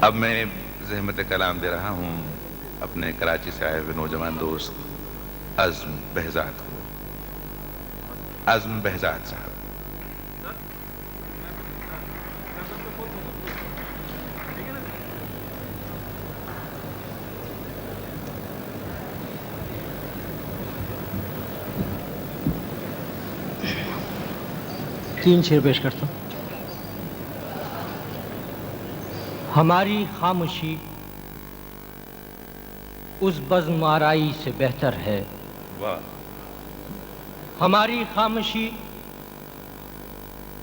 اب میں زحمت کلام دے رہا ہوں اپنے کراچی سے آئے ہوئے نوجوان دوست عزم بہزاد کو. عزم بہزاد صاحب. تین شعر پیش کرتا ہوں. ہماری خاموشی اس بزم آرائی سے بہتر ہے. واہ. ہماری خاموشی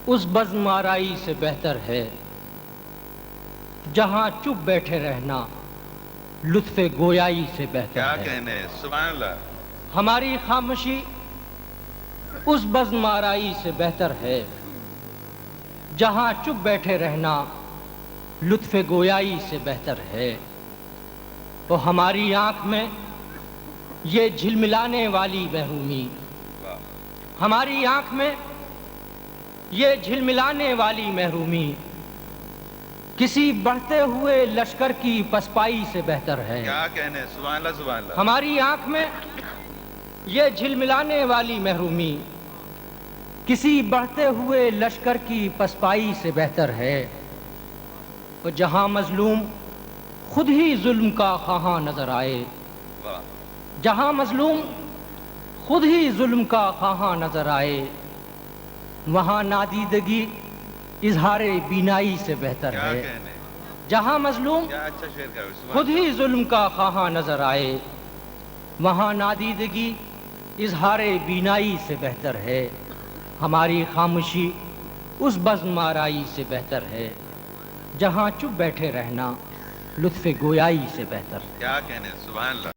اس بزم آرائی سے بہتر ہے جہاں چپ بیٹھے رہنا لطف گویائی سے بہتر کیا ہے. کہنے. سبحان اللہ. ہماری خاموشی اس بزم آرائی سے بہتر ہے جہاں چپ بیٹھے رہنا لطف گویائی سے بہتر ہے. تو ہماری آنکھ میں یہ جھلملانے والی محرومی، ہماری آنکھ میں یہ جھلملانے والی محرومی کسی بڑھتے ہوئے لشکر کی پسپائی سے بہتر ہے. کیا کہنے. سبحان اللہ سبحان اللہ. ہماری آنکھ میں یہ جھلملانے والی محرومی کسی بڑھتے ہوئے لشکر کی پسپائی سے بہتر ہے. اور جہاں مظلوم خود ہی ظلم کا خواہاں نظر آئے، جہاں مظلوم خود ہی ظلم کا خواہاں نظر آئے، وہاں نادیدگی اظہار بینائی سے بہتر کیا ہے. کہنے. جہاں مظلوم کیا اچھا شعر کا. خود ہی ظلم کا خواہاں نظر آئے، وہاں نادیدگی اظہار بینائی سے بہتر ہے. ہماری خاموشی اس بزم آرائی سے بہتر ہے جہاں چپ بیٹھے رہنا لطف گویائی سے بہتر ہے. کیا کہنے. سبحان اللہ.